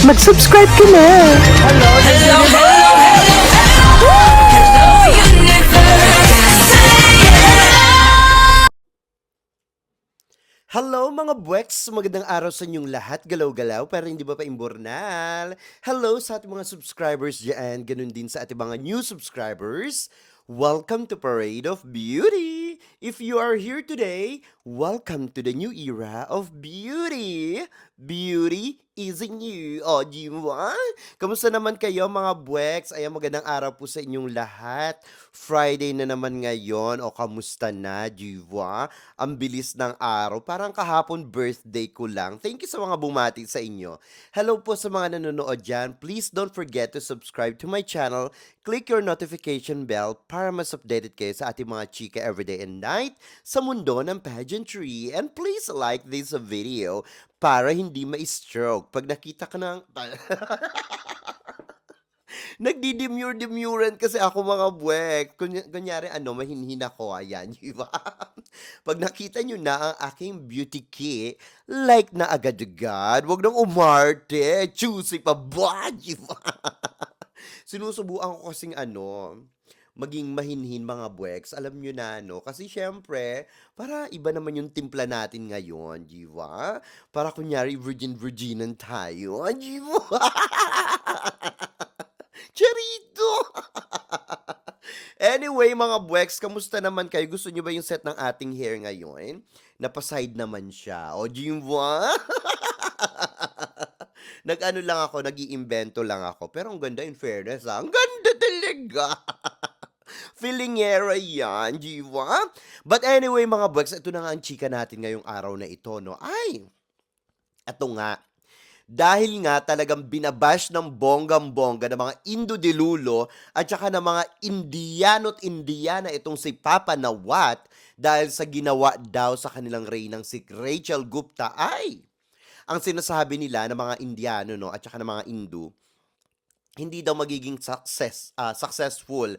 Mag-subscribe ka na! Hello mga buweks! Magandang araw sa inyong lahat. Galaw-galaw pero hindi ba pa imbornal? Hello sa ating mga subscribers dyan. Ganun din sa ating mga new subscribers. Welcome to Parade of Beauty! If you are here today, welcome to the new era of beauty! Beauty is in you. O, di ba? Kamusta naman kayo mga buweks? Ayan, magandang araw po sa inyong lahat. Friday na naman ngayon. O, kamusta na, di ba? Ang bilis ng araw. Parang kahapon birthday ko lang. Thank you sa mga bumati sa inyo. Hello po sa mga nanonood dyan. Please don't forget to subscribe to my channel. Click your notification bell para mas updated kayo sa ating mga chika everyday and night sa mundo ng pageantry. And please like this video para hindi ma-stroke. Pag nakita ka ng... Nagdi-demure-demurean kasi ako mga buwek. Kunyari mahinhin ako, ayan, di ba? Pag nakita nyo na ang aking beauty kit, like na agad-agad, wag nang umarte, choosy pa ba, di ba? Sinusubukan ko kasing maging mahinhin mga buweks. Alam nyo na, Kasi syempre, para iba naman yung timpla natin ngayon, di ba? Para kunyari virgin-virginan tayo, di ba? Charito! Anyway, mga buweks, kamusta naman kayo? Gusto nyo ba yung set ng ating hair ngayon? Napaside naman siya. O, Jimwa? Nag-ano lang ako, nag-iimbento lang ako. Pero ang ganda in fairness, Ang ganda talaga! Feelingera yan, di ba? But anyway, mga buweks, ito na nga ang chika natin ngayong araw na ito, no? Ay, ito nga. Dahil nga talagang binabash ng bonggang-bongga ng mga Indo-Dilulo at saka ng mga Indiano't Indiana itong si Papa Nawat dahil sa ginawa daw sa kanilang reynang si Rachel Gupta ay ang sinasabi nila ng mga Indiano at saka ng mga Indo hindi daw magiging successful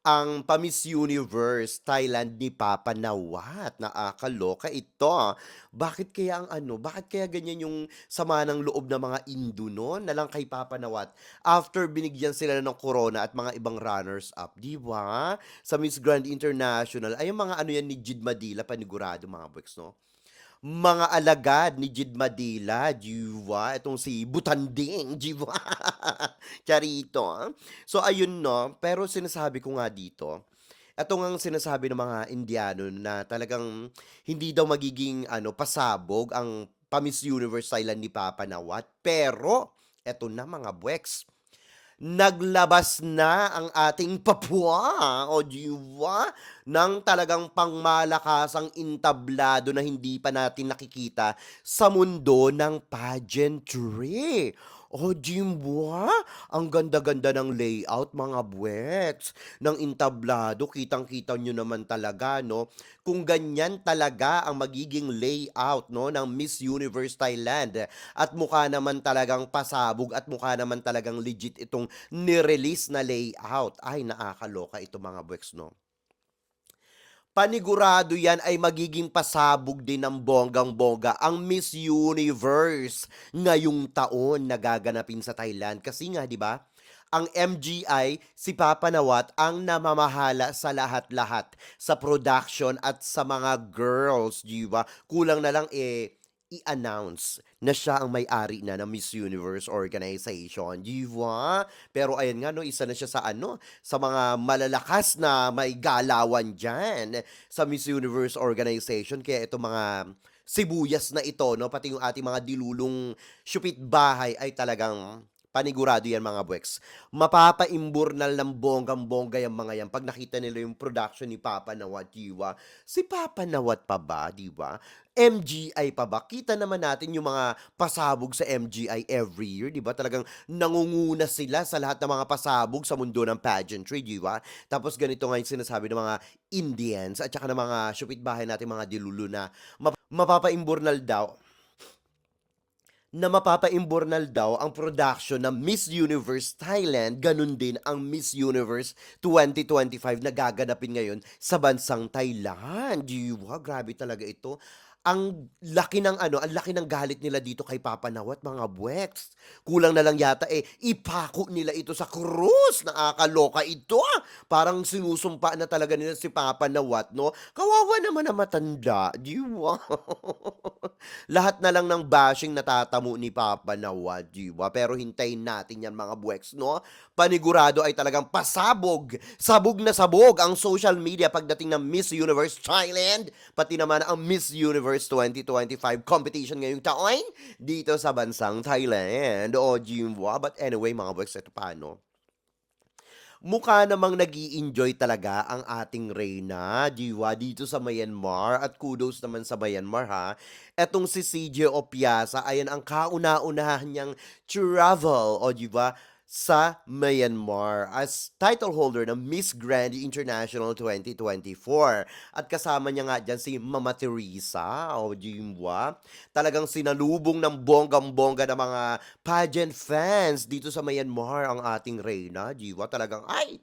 ang pa-Miss Universe Thailand ni Papa Nawat. Nakakaloka ito. Bakit kaya bakit kaya ganyan yung sama ng loob ng mga Indo na lang kay Papa Nawat after binigyan sila ng corona at mga ibang runners-up, di ba? Sa Miss Grand International, ay yung mga yan ni Jid Madila, panigurado mga boys, no? Mga alagad ni Jid Madila, Jiwa, itong si Butanding, Jiwa, Charito. So ayun pero sinasabi ko nga dito, ito nga sinasabi ng mga Indiano na talagang hindi daw magiging pasabog ang pa-Miss Universe Thailand ni Papa Nawat. Pero, eto na mga buweks, naglabas na ang ating Papua o diwa ng talagang pangmalakasang intablado na hindi pa natin nakikita sa mundo ng pageantry. O Jimwa, ang ganda-ganda ng layout mga buwets ng intablado. Kitang-kita nyo naman talaga, kung ganyan talaga ang magiging layout, ng Miss Universe Thailand. At mukha naman talagang pasabog at mukha naman talagang legit itong nirelease na layout. Ay, nakakaloka ito mga buweks, Panigurado yan ay magiging pasabog din ng bonggang-bongga ang Miss Universe ngayong taon na gaganapin sa Thailand. Kasi nga, di ba, ang MGI, si Papa Nawat, ang namamahala sa lahat-lahat, sa production at sa mga girls, di ba? Kulang na lang i-announce na siya ang may-ari na ng Miss Universe Organization, di ba? Pero ayan nga, isa na siya sa mga malalakas na may galawan dyan sa Miss Universe Organization. Kaya ito mga sibuyas na ito, pati yung ating mga dilulong syupit bahay ay talagang panigurado yan mga buweks. Mapapaimburnal ng bonggang-bongga yung mga yan pag nakita nila yung production ni Papa Nawat, diwa. Si Papa Nawat pa ba, diba? MGI pa ba? Kita naman natin yung mga pasabog sa MGI every year, di ba? Talagang nangunguna sila sa lahat ng mga pasabog sa mundo ng pageantry, di ba? Tapos ganito nga yung sinasabi ng mga Indians at saka ng mga syupit bahay natin, mga dilulu na mapapaimburnal daw ang production ng Miss Universe Thailand, ganun din ang Miss Universe 2025 na gaganapin ngayon sa bansang Thailand. Diba? Grabe talaga ito. ang laki ng ano, ang laki ng galit nila dito kay Papa Nawat, mga buweks. Kulang na lang yata, ipako nila ito sa krus. Nakakaloka ito, Parang sinusumpa na talaga nila si Papa Nawat, 'no? Kawawa naman na matanda, 'di ba? Lahat na lang ng bashing natatamo ni Papa Nawat, 'di ba? Pero hintayin natin 'yan, mga buweks, 'no? Panigurado ay talagang pasabog, sabog na sabog ang social media pagdating ng Miss Universe Thailand, pati naman ang Miss Universe 2025 competition ngayong taon dito sa bansang Thailand. O, Jimwa. But anyway, mga boys, ito paano? Mukha namang nag-i-enjoy talaga ang ating Reyna, Jiwa, dito sa Myanmar. At kudos naman sa Myanmar, ha. Etong si CJ Opiasa, ayan ang kauna-unahan niyang travel, o Jiwa, sa Myanmar as title holder ng Miss Grand International 2024. At kasama niya nga dyan si Mama Teresa, o Jiwa. Talagang sinalubong ng bonggang-bongga ng mga pageant fans dito sa Myanmar ang ating Reyna, Jiwa. Talagang, ay,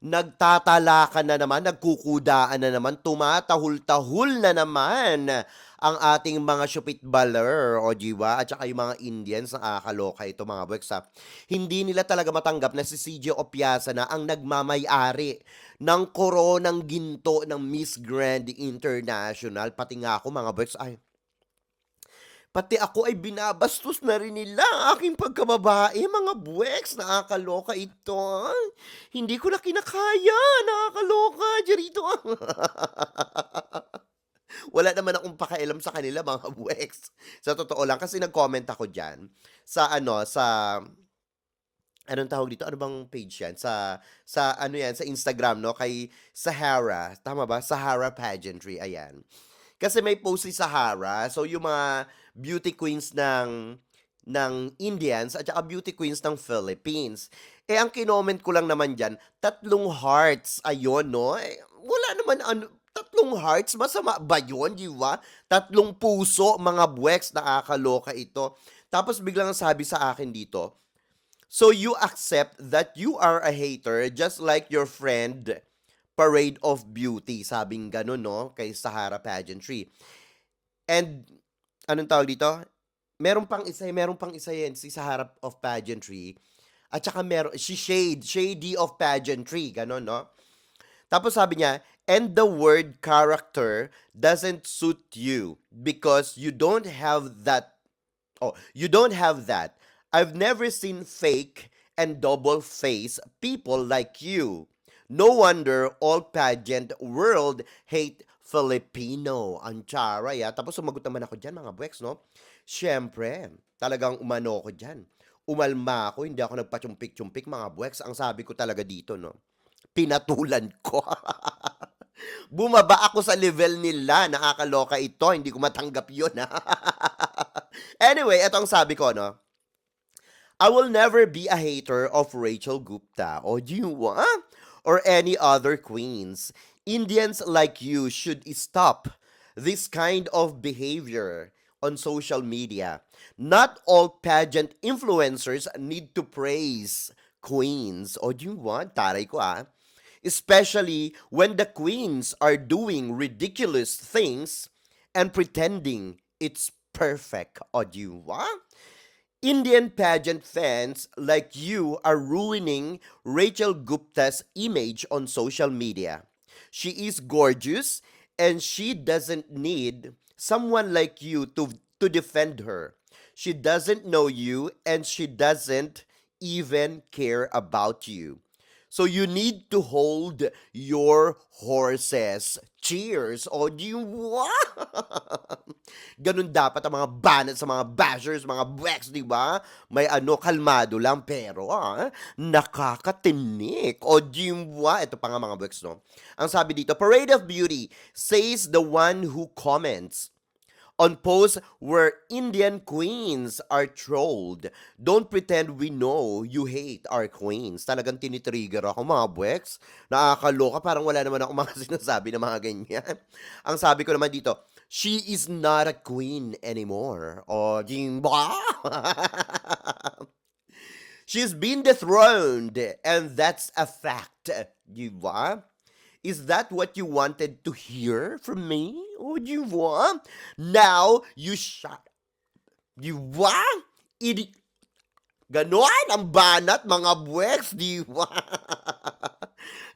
nagtatalakan na naman, nagkukudaan na naman, tumatahul-tahul na naman ang ating mga Shupit Baler, o Jiwa, at saka yung mga Indians na akaloka ito, mga buweks, ha. Hindi nila talaga matanggap na si CJ Opiasa na ang nagmamay-ari ng koronang ginto ng Miss Grand International. Pati nga ako, mga buweks, ay, pati ako ay binabastos na rin nila ang aking pagkababae, mga buweks. Nakakaloka ito. Hindi ko na kinakaya. Nakakaloka. Diyan Wala naman akong pakialam sa kanila, mga buweks. Sa totoo lang. Kasi nag-comment ako dyan sa ano, sa anong tawag dito? Ano bang page yan? Sa ano yan? Sa Instagram, no? Kay Sahara. Tama ba? Sahara Pageantry. Ayan. Kasi may post si Sahara. So, yung mga beauty queens ng Indians at saka beauty queens ng Philippines. Ang kinoment ko lang naman dyan, 3 hearts. Ayun, no? Wala naman, 3 hearts? Masama ba yun, di ba? 3 puso, mga buweks, nakakaloka ito. Tapos biglang sabi sa akin dito, so you accept that you are a hater just like your friend Parade of Beauty. Sabing gano'n, no? Kay Sahara Pageantry. And, anong tawag dito? Meron pang isa yan, si Sahara of Pageantry. At saka si Shady of Pageantry, gano'n, no? Tapos sabi niya, and the word character doesn't suit you because you don't have that. I've never seen fake and double face people like you. No wonder all pageant world hate Filipino. Ang tsara, ya. Tapos sumagot naman ako dyan, mga buweks, no? Siyempre, talagang umano ko dyan. Umalma ako, hindi ako nagpachumpik-chumpik, mga buweks. Ang sabi ko talaga dito, no? Pinatulan ko. Bumaba ako sa level nila. Nakakaloka ito. Hindi ko matanggap yun, ha? Anyway, eto ang sabi ko, no? I will never be a hater of Rachel Gupta or Jiwa or any other queens. Indians like you should stop this kind of behavior on social media. Not all pageant influencers need to praise queens. O Jiwa, taray ko, especially when the queens are doing ridiculous things and pretending it's perfect. O Jiwa? Indian pageant fans like you are ruining Rachel Gupta's image on social media. She is gorgeous and she doesn't need someone like you to defend her. She doesn't know you and she doesn't even care about you. So you need to hold your horses. Cheers! O di Ganun dapat ang mga banat sa mga bashers, mga bweks, di ba? May kalmado lang, pero nakakatinik. O di ba? Ito pa nga, mga bweks, no? Ang sabi dito, Parade of Beauty says the one who comments on posts where Indian queens are trolled. Don't pretend we know you hate our queens. Talagang tinitrigger ako, mga buweks. Nakakaloka, parang wala naman ako mga sinasabi na mga ganyan. Ang sabi ko naman dito, she is not a queen anymore. O, jimba! She's been dethroned, and that's a fact. Diba? Is that what you wanted to hear from me? Oh, di ba? Now, you shut. Di ba? Idi Ganon ang banat mga buweks, di ba?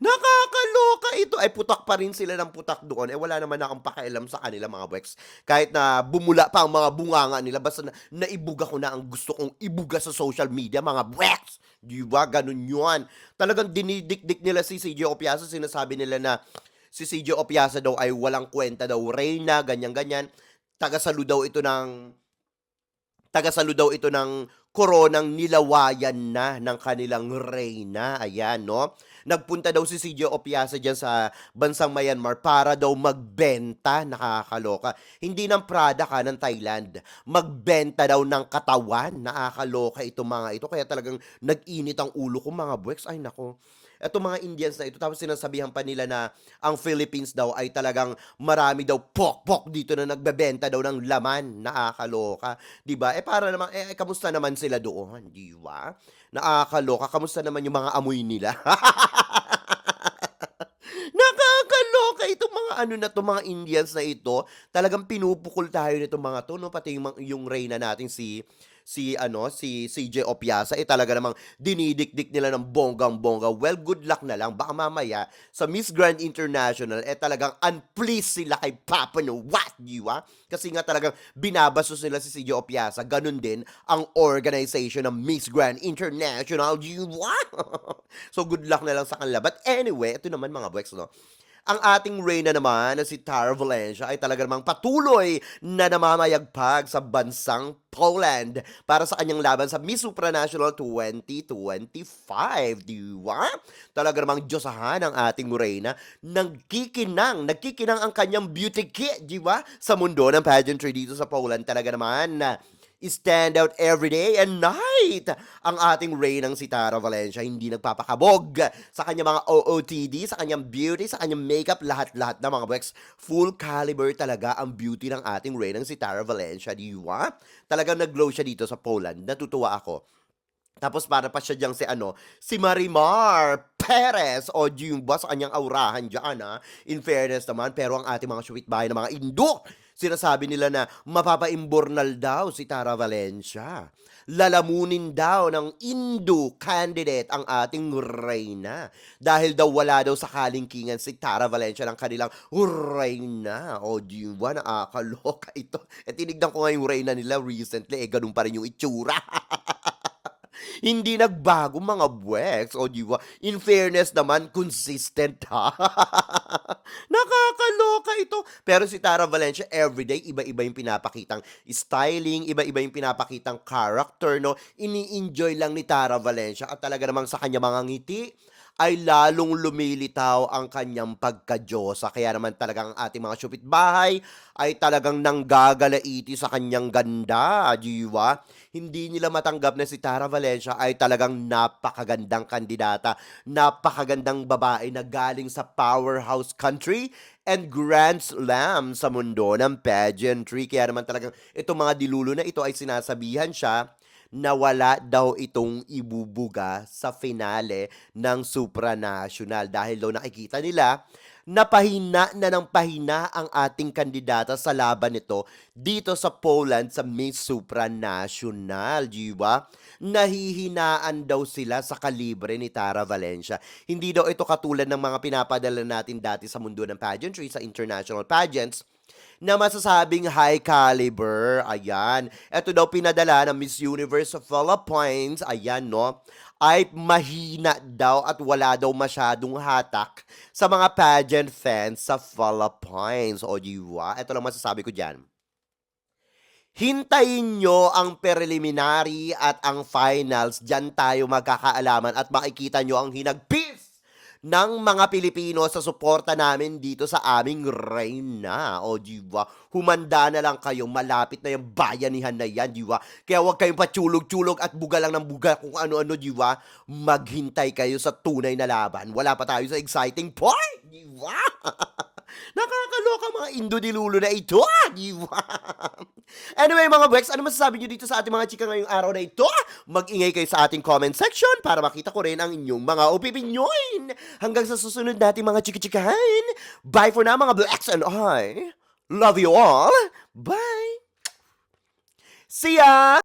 Nakakaloka ito. Ay, putak pa rin sila ng putak doon. Eh, wala naman akong pakialam sa kanila, mga buweks. Kahit na bumula pa ang mga bunganga nila, basta naibuga ko na ang gusto kong ibuga sa social media, mga buweks. Di ba? Ganun yun. Talagang dinidikdik nila si CJ Opiasa. Sinasabi nila na si CJ Opiasa daw ay walang kwenta daw. Reyna, ganyan-ganyan. Tagasalo daw ito ng tagasalo daw ito ng koronang nilawayan na ng kanilang reyna. Ayan, no? Nagpunta daw si CJ Opiasa dyan sa bansang Myanmar para daw magbenta. Nakakaloka. Hindi ng product ng Thailand. Magbenta daw ng katawan. Nakakaloka itong mga ito. Kaya talagang nag-init ang ulo ko, mga buweks. Ay, nako. Etong mga Indians na ito, tapos sinasabihan pa nila na ang Philippines daw ay talagang marami daw pok-pok dito na nagbebenta daw ng laman. Nakakaloka. 'Di ba? Eh para naman kamusta naman sila doon, 'di ba? Nakakaloka. Kamusta naman yung mga amoy nila? Nakakaloka itong mga ano na 'to, mga Indians na ito. Talagang pinupukol tayo nitong mga 'to, no? Pati yung reyna natin si CJ Opiasa, eh talaga namang dinidikdik nila ng bonggang-bongga. Well, good luck na lang. Baka mamaya sa Miss Grand International, eh talagang unpleased sila kay Papa What, di ba? Kasi nga talagang binabasos nila si CJ Opiasa. Ganun din ang organization ng Miss Grand International, di ba? So, good luck na lang sa kanila. But anyway, ito naman mga boys, no? Ang ating reyna naman na si Tara Valencia ay talaga namang patuloy na namamayagpag sa bansang Poland para sa kanyang laban sa Miss Supranational 2025, di ba? Talaga namang diyosahan ang ating reyna. Nagkikinang ang kanyang beauty kit, di ba? Sa mundo ng pageantry dito sa Poland. Talaga naman na stand out every day and night. Ang ating reynang si Tara Valencia hindi nagpapakabog sa kanyang mga OOTD, sa kanyang beauty, sa kanyang makeup, lahat-lahat na mga boys. Full caliber talaga ang beauty ng ating reynang si Tara Valencia, di ba? Talagang nag-glow siya dito sa Poland. Natutuwa ako. Tapos para pa siya diyang si Marimar Perez o yung ba sa kanyang aurahan dyan, ha? In fairness naman, pero ang ating mga suwitbahay na mga Indo, sinasabi nila na mapapa-imbornal daw si Tara Valencia. Lalamunin daw ng Indo candidate ang ating reyna. Dahil daw wala daw sa kalingkingan si Tara Valencia ng kanilang reyna. O di ba, nakakaloka ito. Tinignan ko nga yung reyna nila recently, ganun pa rin yung itsura. Hindi nagbago mga buweks, o di ba? In fairness naman, consistent ha. Nakakaloka ito. Pero si Tara Valencia, everyday, iba-iba yung pinapakitang styling, iba-iba yung pinapakitang character, no? Ini-enjoy lang ni Tara Valencia at talaga namang sa kanya mga ngiti, ay lalong lumilitaw ang kanyang pagkadyosa. Kaya naman talagang ating mga bahay ay talagang nanggagalaiti sa kanyang ganda, di ba? Hindi nila matanggap na si Tara Valencia ay talagang napakagandang kandidata, napakagandang babae na galing sa powerhouse country and Grand Slam sa mundo ng pageantry. Kaya naman talagang itong mga dilulo na ito ay sinasabihan siya na wala daw itong ibubuga sa finale ng supranational dahil daw nakikita nila na pahina na ng pahina ang ating kandidata sa laban nito dito sa Poland sa Miss Supranational, di ba? Nahihinaan daw sila sa kalibre ni Tara Valencia. Hindi daw ito katulad ng mga pinapadala natin dati sa mundo ng pageantry, sa international pageants, na masasabing high caliber. Ayan. Ito daw pinadala ng Miss Universe sa Philippines. Ayan, no? Ay mahina daw at wala daw masyadong hatak sa mga pageant fans sa Philippines. O diwa? Ito lang masasabi ko dyan. Hintayin nyo ang preliminary at ang finals. Diyan tayo magkakaalaman at makikita nyo ang hinagpis ng mga Pilipino sa suporta namin dito sa aming reyna. O, diba? Humanda na lang kayo. Malapit na yung bayanihan na yan, diba? Kaya huwag kayong patsulog-tsulog at buga lang ng buga kung ano-ano, diba? Maghintay kayo sa tunay na laban. Wala pa tayo sa exciting point, diba? Nakakaloka mga Indo dilulo na ito, diba? Anyway mga Bex, ano masasabi nyo dito sa ating mga chika ngayong araw na ito? Mag-ingay kayo sa ating comment section para makita ko rin ang inyong mga opinyon. Hanggang sa susunod nating mga chika-chikahan. Bye for now mga Bex and I Love you all. Bye. See ya!